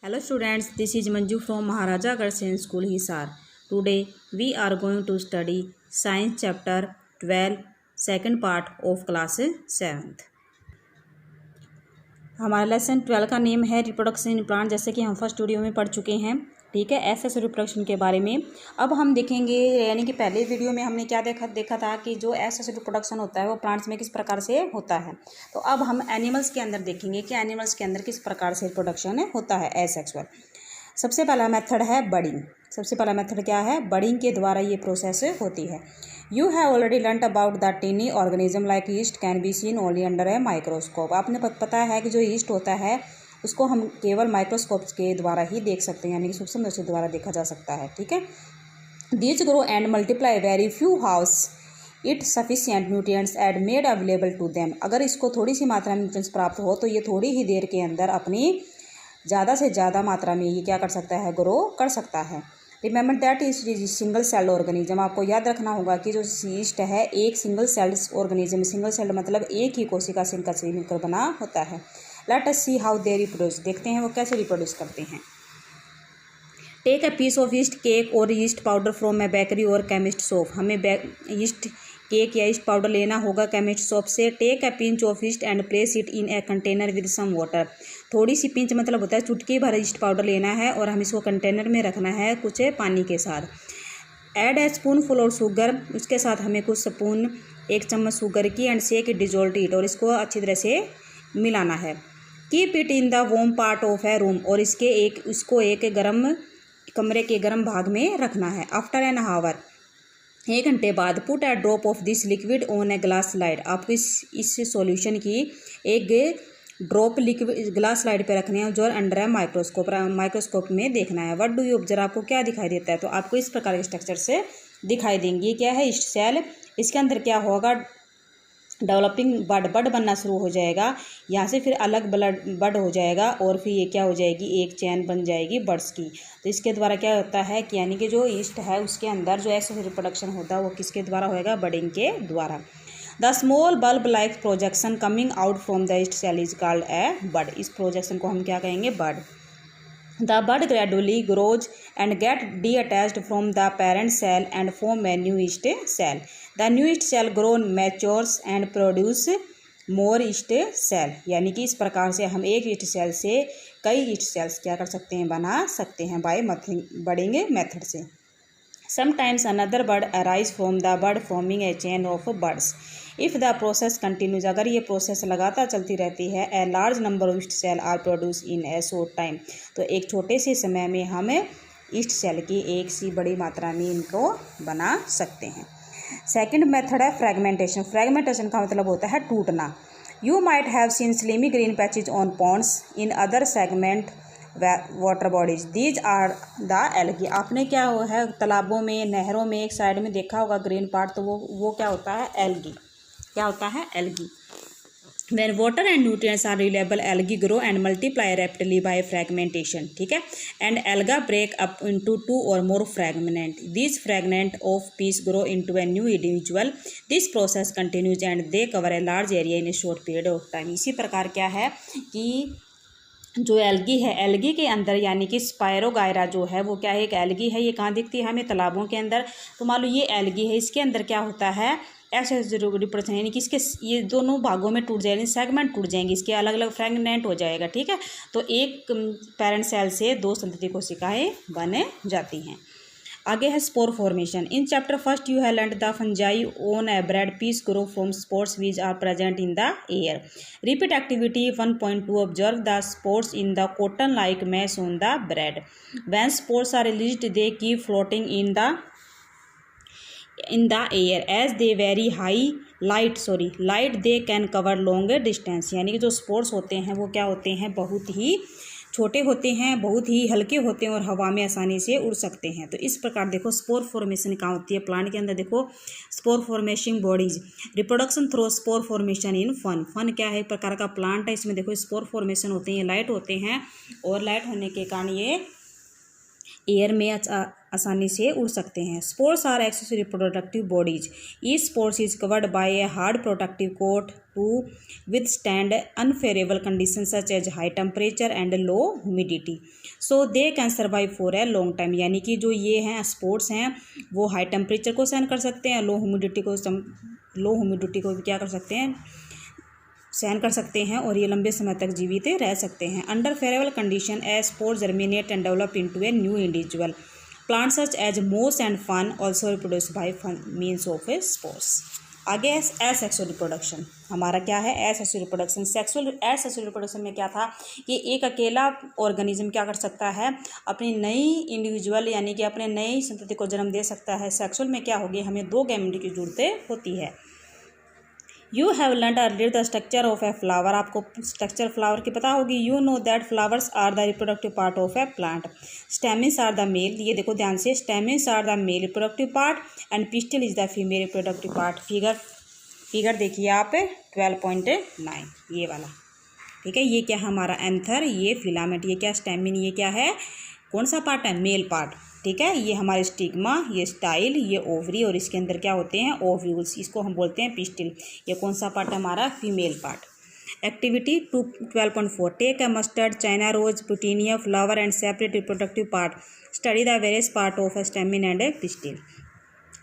Hello students, this is Manju from Maharaja Agrawal School, Hisar. Today we are going to study Science chapter 12, second part of class 7th. हमारा lesson 12 का name है reproduction in plant, जैसे कि हम first video में पढ़ चुके हैं। ठीक है, एसेस रिप्रोडक्शन के बारे में अब हम देखेंगे। यानी कि पहले वीडियो में हमने क्या देखा था कि जो एसेस रिप्रोडक्शन होता है वो प्लांट्स में किस प्रकार से होता है। तो अब हम एनिमल्स के अंदर देखेंगे कि एनिमल्स के अंदर किस प्रकार से रिप्रोडक्शन होता है एसेक्सुअल। सबसे पहला मेथड है बडिंग। सबसे पहला मेथड क्या है? बडिंग के द्वारा ये प्रोसेस होती है। You have already learn about the टिनी organism like east can be seen only under a microscope. आपने पता है कि जो ईस्ट होता है उसको हम केवल माइक्रोस्कोप के द्वारा ही देख सकते हैं, यानी कि सूक्ष्मदर्शी द्वारा देखा जा सकता है। ठीक है, these grow and multiply very few hours if sufficient nutrients are made available to them. अगर इसको थोड़ी सी मात्रा में न्यूट्रिएंट्स प्राप्त हो तो ये थोड़ी ही देर के अंदर अपनी ज़्यादा से ज़्यादा मात्रा में ये क्या कर सकता है? ग्रो कर सकता है। Remember that is single cell organism. आपको याद रखना होगा कि जो यीस्ट है एक single cell organism. Single cell मतलब एक ही कोशिका से इनका शरीर मिलकर बना होता है। Let us see how they reproduce. देखते हैं वो कैसे रिप्रोड्यूस करते हैं। Take a piece of yeast cake or yeast powder from a bakery or chemist shop. हमें ईस्ट केक या ईस्ट पाउडर लेना होगा केमिस्ट शॉप से। Take a pinch of yeast and place it in a container with some water. थोड़ी सी pinch मतलब होता है चुटकी भर ईस्ट पाउडर लेना है और हम इसको कंटेनर में रखना है कुछ पानी के साथ। ऐड ए स्पून फुल और शुगर। उसके साथ हमें कुछ स्पून 1 चम्मच शुगर की and shake it dissolve it. और इसको अच्छी तरह से मिलाना है। Keep it in the warm part of A room. और इसको एक गर्म कमरे के गर्म भाग में रखना है। आफ्टर एन हावर 1 घंटे बाद put A drop of this liquid on a glass slide. आपको इस सॉल्यूशन की एक ड्रॉप लिक्विड ग्लास स्लाइड पे रखने हैं जो अंडर है माइक्रोस्कोप में देखना है। What do you observe? आपको क्या दिखाई देता है? तो आपको इस प्रकार के स्ट्रक्चर से दिखाई देंगी। क्या है? Yeast cell. इसके अंदर क्या होगा? डेवलपिंग बड बनना शुरू हो जाएगा। यहाँ से फिर अलग बड हो जाएगा और फिर ये क्या हो जाएगी? एक चैन बन जाएगी बड्स की। तो इसके द्वारा क्या होता है कि यानी कि जो ईस्ट है उसके अंदर जो एक्सेस रिप्रोडक्शन होता है वो किसके द्वारा होएगा? बडिंग के द्वारा। The small bulb like projection coming out from the yeast cell is called a bud. इस प्रोजेक्शन को हम क्या कहेंगे? बड। The bud gradually grows and get detached from the parent cell and form a new yeast cell. The new yeast cell grow matures and produce more yeast cell. यानी कि इस प्रकार से हम एक yeast cell से कई yeast cells क्या कर सकते हैं? बना सकते हैं बाय बडिंग मेथड से। Sometimes another bud arise from the bud forming a chain of buds. If the process continues, अगर ये प्रोसेस लगातार चलती रहती है, a large number of yeast cell are produced in a short time. तो एक छोटे से समय में हम ईस्ट सेल की एक सी बड़ी मात्रा में इनको बना सकते हैं। सेकंड मेथड है फ्रेगमेंटेशन। फ्रेगमेंटेशन का मतलब होता है टूटना। You might have seen slimy green patches on ponds in other segment water bodies. These are the algae. आपने क्या हो है तालाबों में नहरों में एक साइड में देखा होगा ग्रीन पार्ट, तो वो क्या होता है? एल्गी। क्या होता है? Algae. When water and nutrients are available, algae grow and multiply rapidly by fragmentation. ठीक है, and algae break up into 2 or more fragments. These fragments of piece grow into a new individual. This process continues and they cover a large area in a short period of time. इसी प्रकार क्या है कि जो algae है, algae के अंदर यानी कि स्पायरोगायरा जो है वो क्या है? एक एल्गी है। ये कहाँ दिखती है? हमें तालाबों के अंदर। तो मान लो ये एल्गी है, इसके अंदर क्या होता है? ऐसे रिप्रोडक्शन, यानी कि इसके ये दोनों भागों में टूट जाएंगे, सेगमेंट टूट जाएंगे, इसके अलग अलग फ्रेगमेंट हो जाएगा। ठीक है, तो एक पेरेंट सेल से 2 संतति कोशिकाएं बन जाती हैं। आगे है spore formation. In chapter first you have learned the fungi on a bread piece grow from spores which are present in the air. Repeat activity 1.2 observe the spores in the cotton like mass on the bread. When spores are released they keep floating in the air as they very high light they can cover longer distance। यानी कि जो spores होते हैं वो क्या होते हैं? बहुत ही छोटे होते हैं, बहुत ही हल्के होते हैं और हवा में आसानी से उड़ सकते हैं। तो इस प्रकार देखो स्पोर फॉर्मेशन कहाँ होती है? प्लांट के अंदर। देखो spore formation bodies. Reproduction through spore formation in fungi क्या है? एक प्रकार का प्लांट है, इसमें देखो स्पोर फॉर्मेशन होते हैं, लाइट होते हैं और लाइट होने के कारण ये एयर में आसानी से उड़ सकते हैं। Spores are accessory reproductive bodies. Each spores is covered by a hard protective coat to withstand unfavourable condition such as high temperature and low humidity, so they can survive for a long time. यानी कि जो ये हैं sports हैं वो high temperature को सहन कर सकते हैं, लो ह्यूमिडिटी को भी क्या कर सकते हैं, सहन कर सकते हैं, और ये लंबे समय तक जीवित रह सकते हैं। Under favourable condition a spore germinate and develop into a new individual. Plant such as moss and fern also reproduce by means of a spores. आगे एसेक्सुअल रिप्रोडक्शन हमारा क्या है, एसेक्सुअल रिप्रोडक्शन। एसेक्सुअल रिप्रोडक्शन में क्या था कि एक अकेला ऑर्गेनिज्म क्या कर सकता है, अपनी नई इंडिविजुअल यानी कि अपने नई संतति को जन्म दे सकता है। सेक्सुअल में क्या होगी, हमें 2 गैमेट की जरूरत होती है। You have learn earlier the structure of a flower. आपको स्ट्रक्चर फ्लावर की पता होगी। You know that flowers are the reproductive part of a plant. Stamens are the male, ये देखो ध्यान से, stamens are the male reproductive part and pistil is the female reproductive part. Figure देखिए आप 12.9 ये वाला, ठीक है। ये क्या हमारा एंथर, ये फिलामेंट, ये क्या स्टेमिन, ये क्या है, कौन सा पार्ट है, मेल पार्ट, ठीक है। ये हमारे स्टिग्मा, ये स्टाइल, ये ओवरी, और इसके अंदर क्या होते हैं, ओव्यूल्स, इसको हम बोलते हैं पिस्टिल। ये कौन सा पार्ट है हमारा, female part. Activity 12.4 take a mustard, China rose, petunia flower and separate reproductive part. Study the various part of a stamen and a pistil.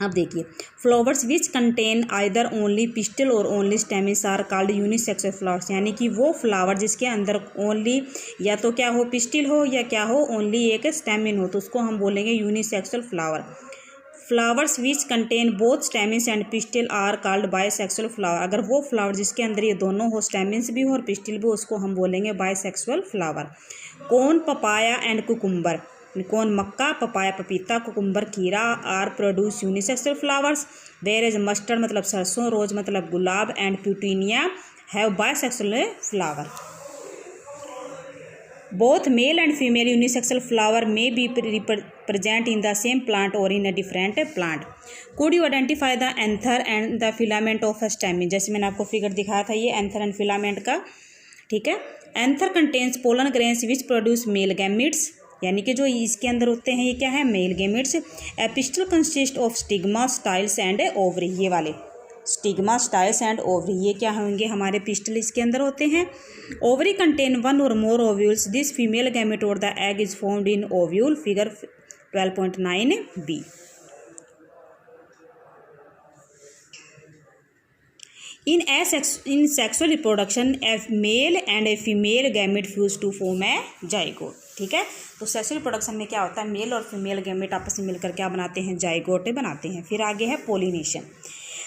अब देखिए, flowers which contain either only pistil or only stamens are called unisexual flowers. यानी कि वो flower जिसके अंदर only या तो क्या हो, पिस्टिल हो, या क्या हो, ओनली एक स्टेमिन हो, तो उसको हम बोलेंगे unisexual flower. Flowers which contain both stamens and pistil are called bisexual flower. अगर वो फ्लावर जिसके अंदर ये दोनों हो, स्टेमिन्स भी हो और पिस्टिल भी हो, उसको हम बोलेंगे bisexual flower. Corn, papaya and cucumber. Corn, मक्का, पपाया पपीता, कुकुम्बर खीरा are produce unisexual flowers. Where is mustard मतलब सरसों, रोज मतलब गुलाब and petunia have bisexual flower. Both male and female unisexual flower may be present in the same plant or in a different plant. Could you identify the anther and the filament of a stamen? जैसे मैंने आपको figure दिखाया था, ये anther and filament का, ठीक है। Anther contains pollen grains which produce male gametes, यानी कि जो इसके अंदर होते हैं ये क्या है, male gametes. Epistle consist of stigma, styles and ovary, ये वाले स्टिग्मा, स्टाइल्स एंड ओवरी, ये क्या होंगे हमारे पिस्टल इसके अंदर होते हैं। Ovary contain 1 or more ovules. This female gamete or the egg is formed in ovule. Figure 12.9b। In sexual reproduction, a male and a female gamete fuse to form a zygote, ठीक है। तो sexual reproduction में क्या होता है, mail और female gamete आपस में मिलकर क्या बनाते हैं, जाइगोट बनाते हैं। फिर आगे है pollination.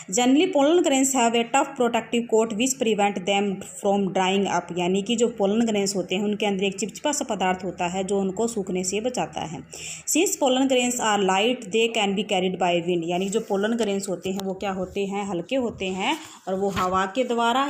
Generally pollen grains have a tough protective coat which prevent them from drying up. यानी कि जो पोलन ग्रेन्स होते हैं उनके अंदर एक चिपचिपा सा पदार्थ होता है जो उनको सूखने से बचाता है। Since pollen grains are light they can be carried by wind. यानी जो पोलन ग्रेन्स होते हैं वो क्या होते हैं, हल्के होते हैं, और वो हवा के द्वारा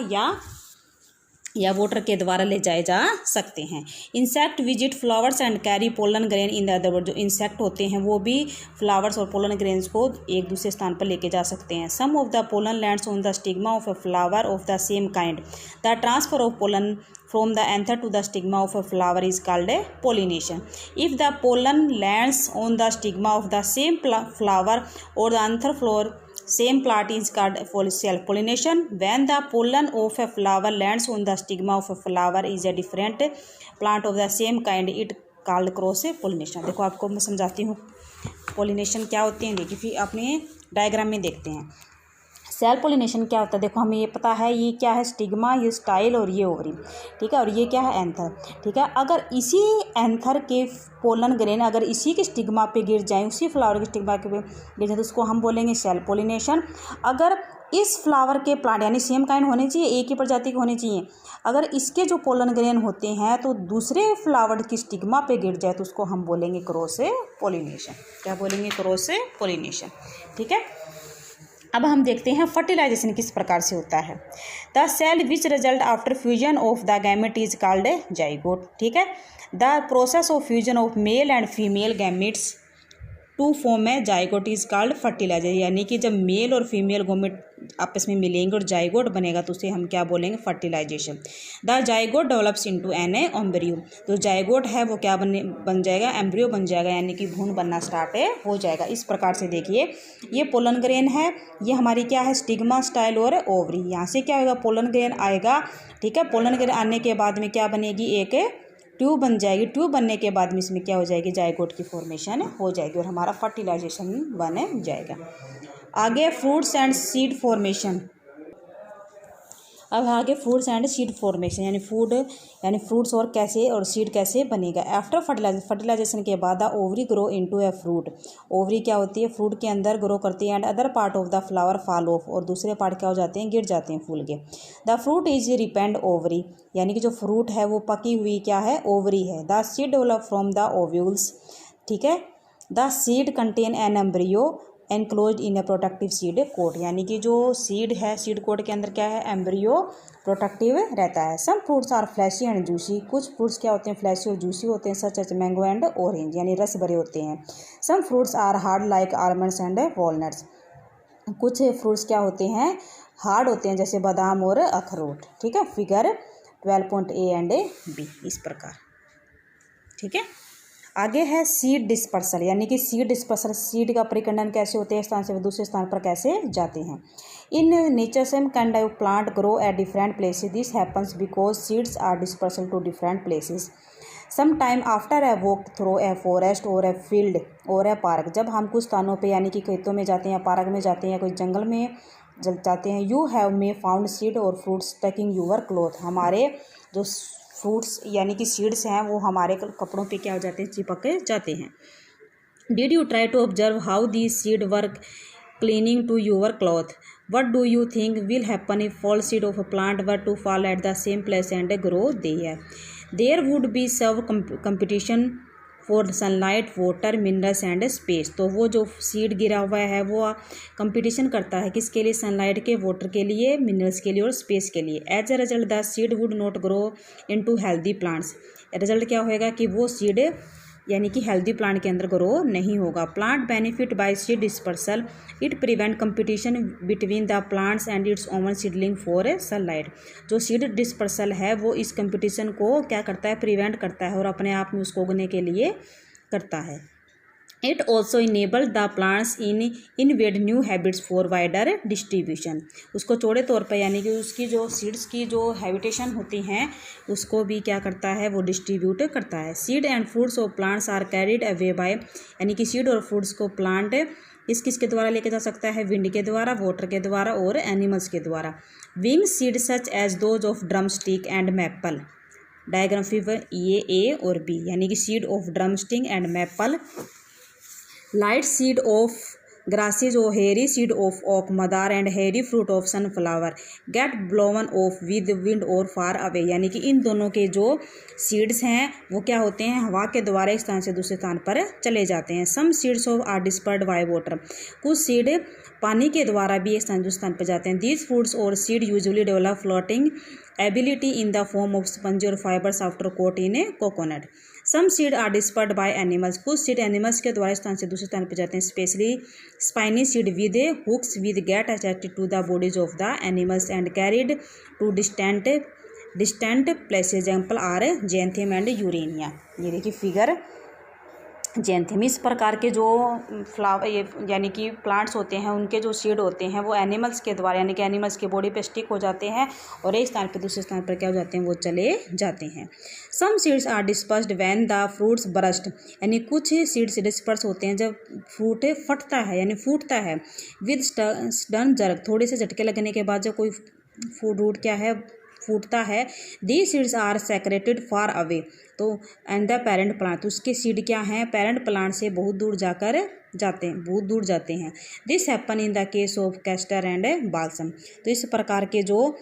या वाटर के द्वारा ले जाए जा सकते हैं। Insect visit flowers and carry pollen grain in the other word. जो इंसेक्ट होते हैं वो भी फ्लावर्स और पोलन ग्रेन्स को एक दूसरे स्थान पर लेके जा सकते हैं। Some of the pollen lands on the stigma of a flower of the same kind. The transfer of pollen from the anther to the stigma of a flower is called a pollination. If the pollen lands on the stigma of the same flower or the another flower same plant is called self pollination. When the pollen of a flower lands on the stigma of a flower is a different plant of the same kind, it called cross pollination। देखो आपको मैं समझाती हूँ pollination क्या होते हैं। देखिए फिर अपने डायग्राम में देखते हैं सेल्फ पोलिनेशन क्या होता है। देखो हमें ये पता है ये क्या है, स्टिग्मा, ये स्टाइल और ये ओवरी, ठीक है, और ये क्या है, एंथर, ठीक है। अगर इसी एंथर के पोलन ग्रेन अगर इसी के स्टिग्मा पे गिर जाए, उसी फ्लावर के स्टिग्मा पे गिर जाए, तो उसको हम बोलेंगे सेल्फ पोलिनेशन। अगर इस फ्लावर के प्लांट यानी सेम काइंड होने चाहिए, एक ही प्रजाति के होने चाहिए, अगर इसके जो पोलन ग्रेन होते हैं तो दूसरे फ्लावर की स्टिग्मा पे गिर जाए तो उसको हम बोलेंगे क्रॉस पोलिनेशन। क्या बोलेंगे, क्रॉस पोलिनेशन, ठीक है। अब हम देखते हैं फर्टिलाइजेशन किस प्रकार से होता है। The cell which result after fusion of the gamete is called a zygote, ठीक है। The process of fusion of male and female gametes to form है जाइगोट इज कॉल्ड फर्टिलाइजर, यानी कि जब मेल और फीमेल गोमेट आपस में मिलेंगे और जाइगोट बनेगा तो उसे हम क्या बोलेंगे, fertilization. The zygote develops into an embryo, तो जाइगोट है वो क्या बन जाएगा, एम्ब्रियो बन जाएगा, यानी कि भ्रूण बनना स्टार्ट हो जाएगा। इस प्रकार से देखिए ये पोलन ग्रेन है, ये हमारी क्या है, स्टिग्मा, स्टाइल और ओवरी। यहाँ से क्या होगा, पोलन ग्रेन आएगा, ठीक है। पोलन ग्रेन आने के बाद में क्या बनेगी, एक ट्यूब बन जाएगी। ट्यूब बनने के बाद में इसमें क्या हो जाएगी, जाइगोट की फॉर्मेशन हो जाएगी और हमारा फर्टिलाइजेशन बन जाएगा। आगे फ्रूट्स एंड सीड फॉर्मेशन। अब आगे फ्रूट्स एंड सीड फॉर्मेशन, यानी फ्रूट्स और कैसे और सीड कैसे बनेगा। आफ्टर फर्टिलाइजेशन के बाद the ovary grow into a fruit, ovary क्या होती है, फ्रूट के अंदर ग्रो करती है। And other part of the flower fall of, और दूसरे पार्ट क्या हो जाते हैं, गिर जाते हैं फूल के। द फ्रूट इज रिपेंड ओवरी, यानी कि जो फ्रूट है वो पकी हुई क्या है, ओवरी है। The seed develop from the ovules, ठीक है। The seed contain an embryo enclose in a protective seed coat, यानी कि जो सीड है, सीड कोट के अंदर क्या है, एम्ब्रियो प्रोटेक्टिव रहता है। Some fruits are fleshy and juicy, कुछ फ्रूट्स क्या होते हैं, फ्लैशी और जूसी होते हैं, such as mango and orange, यानी रस भरे होते हैं। Some fruits are hard like almonds and walnuts, कुछ फ्रूट्स क्या होते हैं, हार्ड होते हैं, जैसे बादाम और अखरोट, ठीक है। फिगर 12.A एंड B इस प्रकार, ठीक है। आगे है सीड डिस्पर्सल, यानी कि सीड डिस्पर्सल, सीड का परिखंडन कैसे होते हैं, एक स्थान से दूसरे स्थान पर कैसे जाते हैं। In nature same kind of plant grow at different places, this happens because seeds are dispersal to different places some time after a walk through a forest और ए फील्ड और ए पार्क, जब हम कुछ स्थानों पे यानी कि खेतों में जाते हैं, पार्क में जाते हैं या कोई जंगल में जाते हैं। You have may found seed और फ्रूट्स टैकिंग यूर क्लॉथ, हमारे जो फ्रूट्स यानी कि सीड्स हैं वो हमारे कपड़ों पे क्या हो जाते हैं, चिपक जाते हैं। Did you try to observe how the seed work clinging to your cloth, what do you think will happen if all seed of a plant were to fall at the same place and grow there would be severe competition for sunlight, water, minerals and space, तो वो जो seed गिरा हुआ है वो competition करता है किसके लिए, सनलाइट के, वाटर के लिए, मिनरल्स के लिए और स्पेस के लिए। As a result the seed would not grow into healthy plants, result क्या होएगा कि वो सीड यानी कि हेल्दी प्लांट के अंदर ग्रो नहीं होगा। Plant benefit by seed dispersal, it prevent competition between the plants and it's oven seedling for sunlight, जो सीड डिस्पर्सल है वो इस कंपटीशन को क्या करता है, प्रिवेंट करता है और अपने आप में उसको उगने के लिए करता है। It also enable the plants invade new habits for wider distribution, उसको चौड़े तौर पर यानी कि उसकी जो सीड्स की जो हैबिटेशन होती हैं उसको भी क्या करता है, वो डिस्ट्रीब्यूट करता है। Seed and fruits of plants are carried away by, यानी कि सीड और फ्रूट्स को प्लांट किसके द्वारा लेके जा सकता है, विंड के द्वारा, वाटर के द्वारा और एनिमल्स के द्वारा। Wing seed such as those of drum stick and maple, diagram figure ये A और B, यानी कि seed of drum stick and maple, light seed of grasses or hairy seed of oak, madar and hairy fruit of sunflower get blown off with wind or far away, यानी कि इन दोनों के जो seeds हैं वो क्या होते हैं, हवा के द्वारा एक स्थान से दूसरे स्थान पर चले जाते हैं। Some seeds of are dispersed by water, कुछ सीड पानी के द्वारा भी एक स्थान दूसरे स्थान पर जाते हैं। These fruits or seed usually develop floating ability in the form of sponge or fibres outer coat in a coconut. Some seed are dispersed by animals, कुछ सीड एनिमल्स के द्वारा स्थान से दूसरे स्थान पर जाते हैं। Especially spiny seed with hooks with get attached to the bodies of the animals and carried to distant places, example are xanthium and urena. ये देखिए फिगर जैंथियम, इस प्रकार के जो फ्लावर ये यानी कि प्लांट्स होते हैं उनके जो सीड होते हैं वो एनिमल्स के द्वारा यानी कि एनिमल्स के बॉडी पे स्टिक हो जाते हैं और एक स्थान पर दूसरे स्थान पर क्या हो जाते हैं, वो चले जाते हैं। Some seeds are dispersed when the fruits burst, यानी कुछ सीड्स डिस्पर्स होते हैं जब फ्रूट फटता है यानी फूटता है। विद सडन जर्क, थोड़े से झटके लगने के बाद जब कोई फ्रूट क्या है फूटता है। The seeds are scattered far away, तो एंड द पेरेंट प्लांट, उसके सीड क्या हैं, पेरेंट प्लांट से बहुत दूर जाते हैं। This happen in the case of castor and balsam, तो इस प्रकार के जो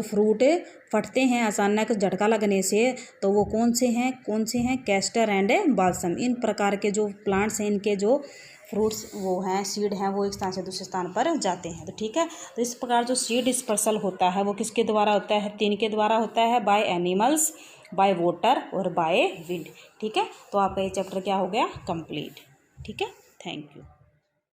फ्रूट फटते हैं अचानक झटका लगने से, तो वो कौन से हैं, कैस्टर एंड बाल्सम। इन प्रकार के जो प्लांट्स हैं इनके जो फ्रूट्स वो हैं, सीड हैं, वो एक स्थान से दूसरे स्थान पर जाते हैं। तो ठीक है, तो इस प्रकार जो सीड डिस्पर्सल होता है वो किसके द्वारा होता है, तीन के द्वारा होता है, बाय एनिमल्स, बाय वाटर और बाय विंड। ठीक है, तो आपका ये चैप्टर क्या हो गया, कंप्लीट। ठीक है, थैंक यू।